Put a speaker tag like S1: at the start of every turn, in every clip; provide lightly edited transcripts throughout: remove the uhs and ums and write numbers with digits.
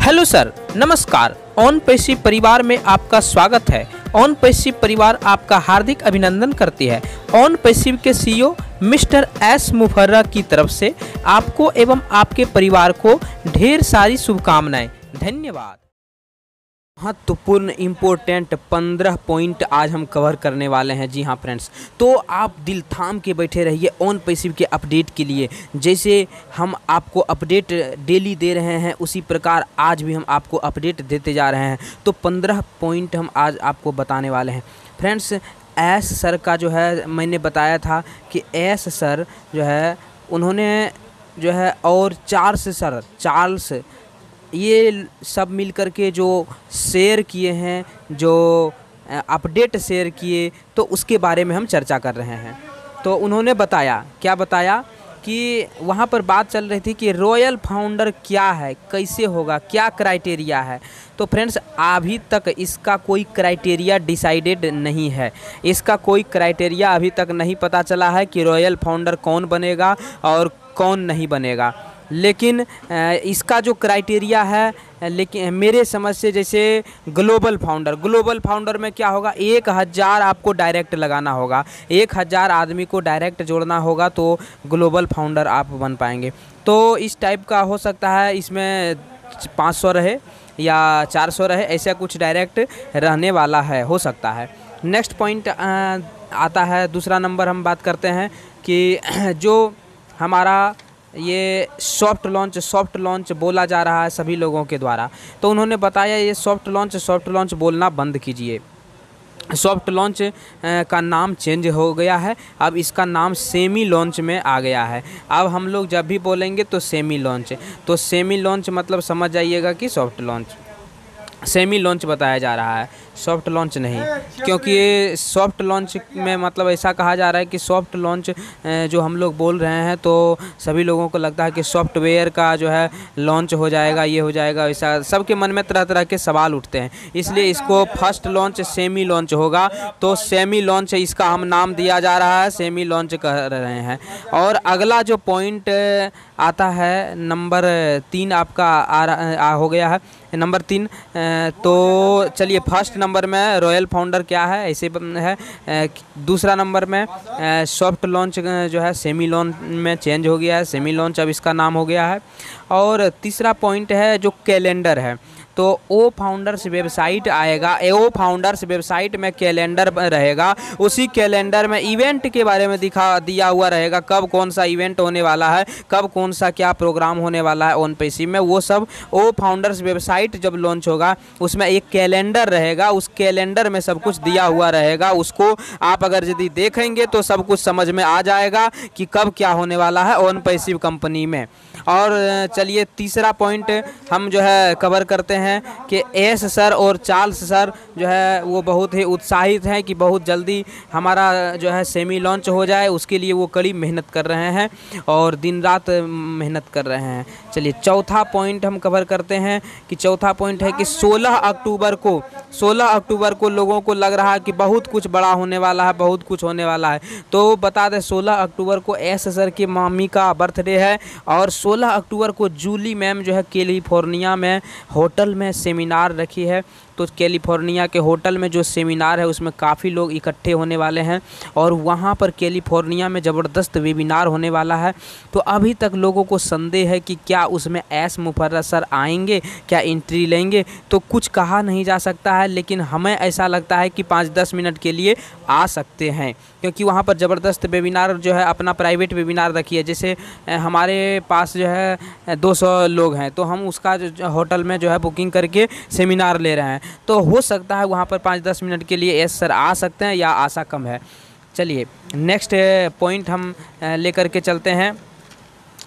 S1: Hello sir, नमस्कार। On passive परिवार में आपका स्वागत है। ऑन पैसिव परिवार आपका हार्दिक अभिनंदन करती है। ऑन पैसिव के सीईओ मिस्टर एस मुफर्रा की तरफ से आपको एवं आपके परिवार को ढेर सारी शुभकामनाएं। धन्यवाद। महत्वपूर्ण इम्पोर्टेंट 15 पॉइंट आज हम कवर करने वाले हैं। जी हाँ फ्रेंड्स, तो आप दिल थाम के बैठे रहिए ऑन पैसिव के अपडेट के लिए। जैसे हम आपको अपडेट डेली दे रहे हैं उसी प्रकार आज भी हम आपको अपडेट देते जा रहे हैं। तो 15 पॉइंट हम आज आपको बताने वाले हैं फ्रेंड्स। एस सर का जो है मैंने बताया था कि एस सर जो है उन्होंने जो है और चार्ल्स ये सब मिल कर के जो शेयर किए हैं, जो अपडेट शेयर किए, तो उसके बारे में हम चर्चा कर रहे हैं। तो उन्होंने बताया, क्या बताया कि वहाँ पर बात चल रही थी कि रॉयल फाउंडर क्या है, कैसे होगा, क्या क्राइटेरिया है। तो फ्रेंड्स अभी तक इसका कोई क्राइटेरिया डिसाइडेड नहीं है। इसका कोई क्राइटेरिया अभी तक नहीं पता चला है कि रॉयल फाउंडर कौन बनेगा और कौन नहीं बनेगा। लेकिन इसका जो क्राइटेरिया है, लेकिन मेरे समझ से जैसे ग्लोबल फाउंडर में क्या होगा, 1000 आपको डायरेक्ट लगाना होगा, 1000 आदमी को डायरेक्ट जोड़ना होगा तो ग्लोबल फाउंडर आप बन पाएंगे। तो इस टाइप का हो सकता है, इसमें 500 रहे या 400 रहे, ऐसा कुछ डायरेक्ट रहने वाला है, हो सकता है। नेक्स्ट पॉइंट आता है, दूसरा नंबर हम बात करते हैं कि जो हमारा ये सॉफ्ट लॉन्च बोला जा रहा है सभी लोगों के द्वारा। तो उन्होंने बताया ये सॉफ्ट लॉन्च बोलना बंद कीजिए। सॉफ्ट लॉन्च का नाम चेंज हो गया है, अब इसका नाम सेमी लॉन्च में आ गया है। अब हम लोग जब भी बोलेंगे तो सेमी लॉन्च मतलब समझ जाइएगा कि सॉफ्ट लॉन्च, सेमी लॉन्च बताया जा रहा है, सॉफ्ट लॉन्च नहीं। क्योंकि सॉफ्ट लॉन्च में मतलब ऐसा कहा जा रहा है कि सॉफ्ट लॉन्च जो हम लोग बोल रहे हैं तो सभी लोगों को लगता है कि सॉफ्टवेयर का जो है लॉन्च हो जाएगा, ये हो जाएगा, ऐसा सबके मन में तरह तरह के सवाल उठते हैं। इसलिए इसको फर्स्ट लॉन्च सेमी लॉन्च होगा। तो सेमी लॉन्च इसका हम नाम दिया जा रहा है, सेमी लॉन्च कह रहे हैं। और अगला जो पॉइंट आता है नंबर 3 आपका हो गया है, नंबर 3। तो चलिए फर्स्ट नंबर में रॉयल फाउंडर क्या है ऐसे है। दूसरा नंबर में सॉफ्ट लॉन्च जो है सेमी लॉन्च में चेंज हो गया है, सेमी लॉन्च अब इसका नाम हो गया है। और तीसरा पॉइंट है जो कैलेंडर है। तो ओ फाउंडर्स वेबसाइट आएगा, ओ फाउंडर्स वेबसाइट में कैलेंडर रहेगा। उसी कैलेंडर में इवेंट के बारे में दिया हुआ रहेगा, कब कौन सा इवेंट होने वाला है, कब कौन सा क्या प्रोग्राम होने वाला है ऑन पैसिव में, वो सब ओ फाउंडर्स वेबसाइट जब लॉन्च होगा उसमें एक कैलेंडर रहेगा। उस कैलेंडर में सब कुछ दिया हुआ रहेगा। उसको आप अगर यदि देखेंगे तो सब कुछ समझ में आ जाएगा कि कब क्या होने वाला है ऑन पैसिव कंपनी में। और चलिए तीसरा पॉइंट हम जो है कवर करते हैं कि एस सर और चार्ल्स सर जो है वो बहुत ही उत्साहित हैं कि बहुत जल्दी हमारा जो है सेमी लॉन्च हो जाए। उसके लिए वो कड़ी मेहनत कर रहे हैं और दिन रात मेहनत कर रहे हैं। चलिए चौथा पॉइंट हम कवर करते हैं कि चौथा पॉइंट है कि 16 अक्टूबर को लोगों को लग रहा है कि बहुत कुछ बड़ा होने वाला है, बहुत कुछ होने वाला है। तो बता दें 16 अक्टूबर को एस सर की मामी का बर्थडे है और 16 अक्टूबर को जूली मैम जो है कैलिफोर्निया में होटल में सेमिनार रखी है। तो कैलिफोर्निया के होटल में जो सेमिनार है उसमें काफ़ी लोग इकट्ठे होने वाले हैं और वहाँ पर कैलिफोर्निया में ज़बरदस्त वेबिनार होने वाला है। तो अभी तक लोगों को संदेह है कि क्या उसमें एस मुफर्रा सर आएंगे, क्या एंट्री लेंगे, तो कुछ कहा नहीं जा सकता है। लेकिन हमें ऐसा लगता है कि 5-10 मिनट के लिए आ सकते हैं, क्योंकि वहाँ पर ज़बरदस्त वेबिनार जो है अपना प्राइवेट वेबिनार रखी है। जैसे हमारे पास जो है 200 लोग हैं तो हम उसका जो होटल में जो है बुकिंग करके सेमिनार ले रहे हैं। तो हो सकता है वहाँ पर 5-10 मिनट के लिए एस सर आ सकते हैं या आशा कम है। चलिए नेक्स्ट पॉइंट हम लेकर के चलते हैं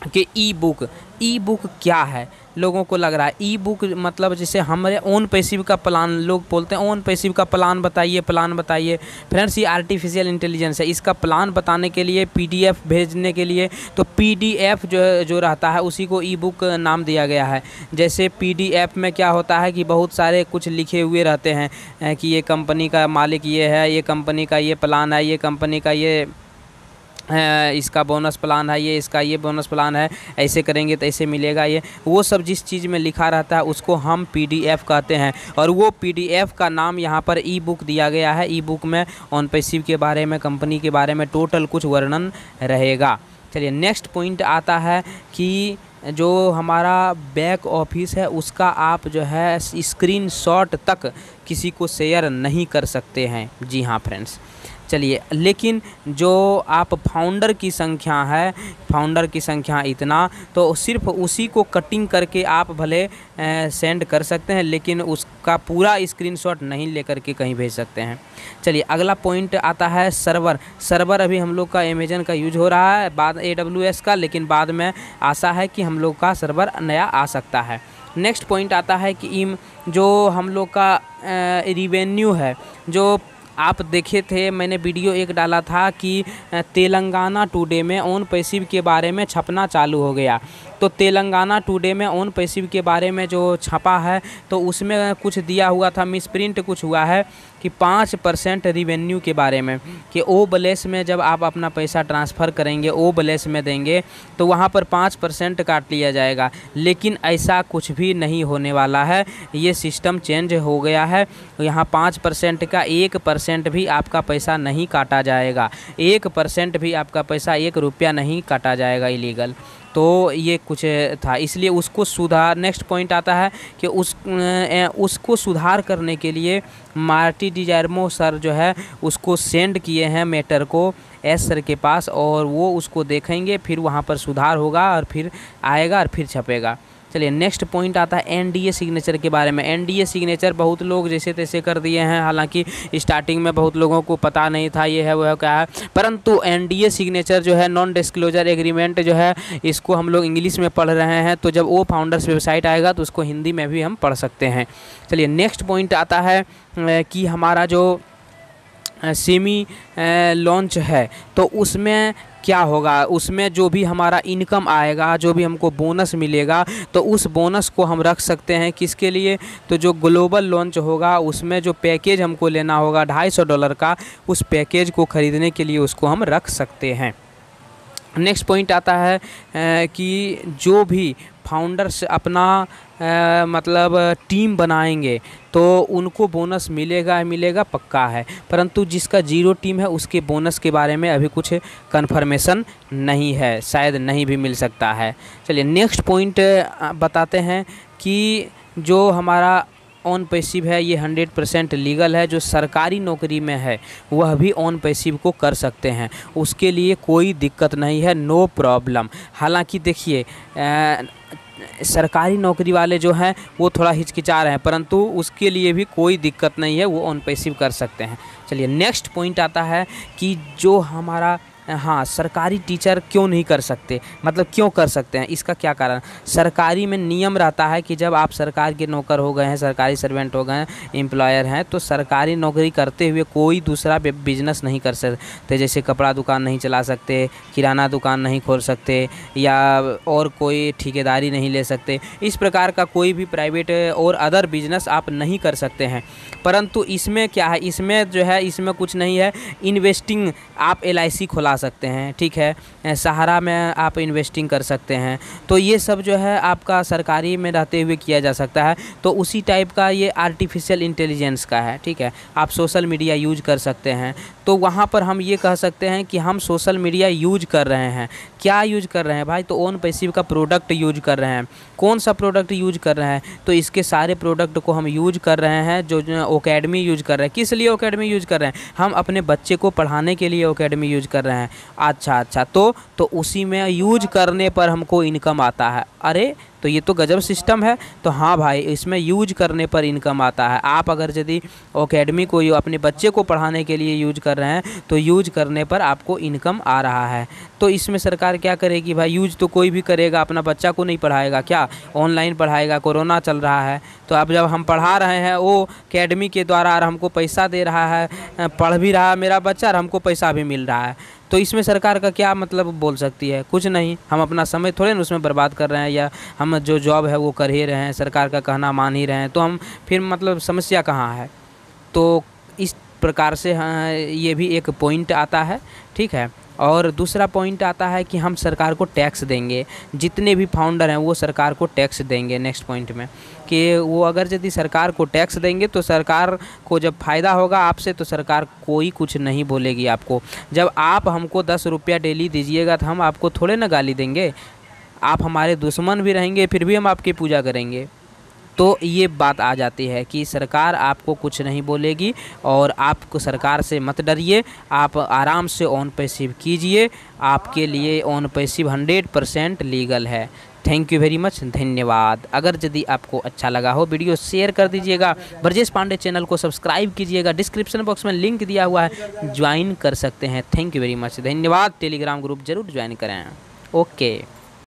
S1: कि ई बुक क्या है। लोगों को लग रहा है ई बुक मतलब जैसे हमारे ऑन पैसिव का प्लान, लोग बोलते हैं ऑन पैसिव का प्लान बताइए। फ्रेंड्स ये आर्टिफिशियल इंटेलिजेंस है, इसका प्लान बताने के लिए, पीडीएफ भेजने के लिए, तो पीडीएफ जो रहता है उसी को ई बुक नाम दिया गया है। जैसे पीडीएफ में क्या होता है कि बहुत सारे कुछ लिखे हुए रहते हैं कि ये कंपनी का मालिक ये है, ये कंपनी का ये प्लान है, ये कंपनी का ये इसका बोनस प्लान है, ये इसका ये बोनस प्लान है, ऐसे करेंगे तो ऐसे मिलेगा, ये वो सब जिस चीज़ में लिखा रहता है उसको हम PDF कहते हैं। और वो PDF का नाम यहाँ पर ई बुक दिया गया है। ई बुक में OnPassive के बारे में, कंपनी के बारे में टोटल कुछ वर्णन रहेगा। चलिए नेक्स्ट पॉइंट आता है कि जो हमारा बैक ऑफिस है उसका आप जो है स्क्रीनशॉट तक किसी को शेयर नहीं कर सकते हैं। जी हाँ फ्रेंड्स, चलिए लेकिन जो आप फाउंडर की संख्या है, फाउंडर की संख्या इतना, तो सिर्फ उसी को कटिंग करके आप भले सेंड कर सकते हैं, लेकिन उसका पूरा स्क्रीनशॉट नहीं लेकर के कहीं भेज सकते हैं। चलिए अगला पॉइंट आता है सर्वर। सर्वर अभी हम लोग का अमेजन का यूज हो रहा है, बाद AWS का, लेकिन बाद में आशा है कि हम लोग का सर्वर नया आ सकता है। नेक्स्ट पॉइंट आता है कि जो हम लोग का रिवेन्यू है, जो आप देखे थे, मैंने वीडियो एक डाला था कि तेलंगाना टुडे में OnPassive के बारे में छपना चालू हो गया। तो तेलंगाना टुडे में OnPassive के बारे में जो छपा है तो उसमें कुछ दिया हुआ था, मिसप्रिंट कुछ हुआ है कि 5% रिवेन्यू के बारे में, कि ओ बैलेंस में जब आप अपना पैसा ट्रांसफ़र करेंगे, ओ बैलेंस में देंगे तो वहाँ पर 5% काट लिया जाएगा। लेकिन ऐसा कुछ भी नहीं होने वाला है, ये सिस्टम चेंज हो गया है। यहाँ 5% का 1% भी आपका पैसा नहीं काटा जाएगा, 1% भी आपका पैसा, 1 रुपया नहीं काटा जाएगा इलीगल। तो ये कुछ था, इसलिए उसको सुधार, नेक्स्ट पॉइंट आता है कि उसको सुधार करने के लिए मार्टी डिजायरमो सर जो है उसको सेंड किए हैं मैटर को एस सर के पास, और वो उसको देखेंगे, फिर वहाँ पर सुधार होगा और फिर आएगा और फिर छपेगा। चलिए नेक्स्ट पॉइंट आता है NDA सिग्नेचर के बारे में। NDA सिग्नेचर बहुत लोग जैसे तैसे कर दिए हैं, हालांकि स्टार्टिंग में बहुत लोगों को पता नहीं था ये है वो है क्या है, परंतु NDA सिग्नेचर जो है, नॉन डिस्क्लोजर एग्रीमेंट जो है, इसको हम लोग इंग्लिश में पढ़ रहे हैं, तो जब वो फाउंडर्स वेबसाइट आएगा तो उसको हिंदी में भी हम पढ़ सकते हैं। चलिए नेक्स्ट पॉइंट आता है कि हमारा जो सेमी लॉन्च है तो उसमें क्या होगा, उसमें जो भी हमारा इनकम आएगा, जो भी हमको बोनस मिलेगा, तो उस बोनस को हम रख सकते हैं किसके लिए, तो जो ग्लोबल लॉन्च होगा उसमें जो पैकेज हमको लेना होगा $250 का, उस पैकेज को ख़रीदने के लिए उसको हम रख सकते हैं। नेक्स्ट पॉइंट आता है कि जो भी फाउंडर्स अपना मतलब टीम बनाएंगे तो उनको बोनस मिलेगा पक्का है, परंतु जिसका 0 टीम है उसके बोनस के बारे में अभी कुछ कन्फर्मेशन नहीं है, शायद नहीं भी मिल सकता है। चलिए नेक्स्ट पॉइंट बताते हैं कि जो हमारा OnPassive है ये 100% लीगल है। जो सरकारी नौकरी में है वह भी OnPassive को कर सकते हैं, उसके लिए कोई दिक्कत नहीं है, नो प्रॉब्लम। हालांकि देखिए सरकारी नौकरी वाले जो हैं वो थोड़ा हिचकिचा रहे हैं, परंतु उसके लिए भी कोई दिक्कत नहीं है, वो OnPassive कर सकते हैं। चलिए नेक्स्ट पॉइंट आता है कि जो हमारा सरकारी टीचर क्यों नहीं कर सकते, मतलब क्यों कर सकते हैं, इसका क्या कारण। सरकारी में नियम रहता है कि जब आप सरकार के नौकर हो गए हैं, सरकारी सर्वेंट हो गए हैं, एम्प्लॉयर हैं, तो सरकारी नौकरी करते हुए कोई दूसरा बिजनेस नहीं कर सकते, जैसे कपड़ा दुकान नहीं चला सकते, किराना दुकान नहीं खोल सकते, या और कोई ठेकेदारी नहीं ले सकते। इस प्रकार का कोई भी प्राइवेट और अदर बिजनेस आप नहीं कर सकते हैं। परंतु इसमें क्या है, इसमें जो है इसमें कुछ नहीं है, इन्वेस्टिंग आप LIC खुला सकते हैं, ठीक है, सहारा में आप इन्वेस्टिंग कर सकते हैं, तो ये सब जो है आपका सरकारी में रहते हुए किया जा सकता है। तो उसी टाइप का ये आर्टिफिशियल इंटेलिजेंस का है, ठीक है। आप सोशल मीडिया यूज कर सकते हैं, तो वहाँ पर हम ये कह सकते हैं कि हम सोशल मीडिया यूज कर रहे हैं। क्या यूज कर रहे हैं भाई, तो OnPassive का प्रोडक्ट यूज कर रहे हैं। कौन सा प्रोडक्ट यूज कर रहे हैं, तो इसके सारे प्रोडक्ट को हम यूज कर रहे हैं। जो Academy यूज कर रहे हैं, किस लिए Academy यूज कर रहे हैं, हम अपने बच्चे को पढ़ाने के लिए Academy यूज कर रहे हैं। अच्छा, तो उसी में यूज करने पर हमको इनकम आता है। अरे तो ये तो गजब सिस्टम है। तो हाँ भाई, इसमें यूज करने पर इनकम आता है। आप अगर यदि Academy को अपने बच्चे को पढ़ाने के लिए यूज कर रहे हैं तो यूज करने पर आपको इनकम आ रहा है। तो इसमें सरकार क्या करेगी भाई, यूज तो कोई भी करेगा, अपना बच्चा को नहीं पढ़ाएगा क्या, ऑनलाइन पढ़ाएगा, कोरोना चल रहा है। तो अब जब हम पढ़ा रहे हैं वो Academy के द्वारा और हमको पैसा दे रहा है, पढ़ भी रहा है मेरा बच्चा और हमको पैसा भी मिल रहा है, तो इसमें सरकार का क्या मतलब बोल सकती है, कुछ नहीं। हम अपना समय थोड़े ना उसमें बर्बाद कर रहे हैं, या हम जो जॉब है वो कर ही रहे हैं, सरकार का कहना मान ही रहे हैं, तो हम फिर मतलब समस्या कहाँ है। तो इस प्रकार से ये भी एक पॉइंट आता है, ठीक है। और दूसरा पॉइंट आता है कि हम सरकार को टैक्स देंगे, जितने भी फाउंडर हैं वो सरकार को टैक्स देंगे। नेक्स्ट पॉइंट में कि वो अगर यदि सरकार को टैक्स देंगे तो सरकार को जब फ़ायदा होगा आपसे तो सरकार कोई कुछ नहीं बोलेगी आपको। जब आप हमको 10 रुपया डेली दीजिएगा तो हम आपको थोड़े ना गाली देंगे, आप हमारे दुश्मन भी रहेंगे फिर भी हम आपकी पूजा करेंगे। तो ये बात आ जाती है कि सरकार आपको कुछ नहीं बोलेगी और आपको सरकार से मत डरिए, आप आराम से ऑन पैसिव कीजिए, आपके लिए ऑन पैसिव 100% लीगल है। थैंक यू वेरी मच, धन्यवाद। अगर यदि आपको अच्छा लगा हो वीडियो शेयर कर दीजिएगा, ब्रजेश पांडे चैनल को सब्सक्राइब कीजिएगा, डिस्क्रिप्शन बॉक्स में लिंक दिया हुआ है, ज्वाइन कर सकते हैं। थैंक यू वेरी मच, धन्यवाद। टेलीग्राम ग्रुप जरूर ज्वाइन करें। ओके।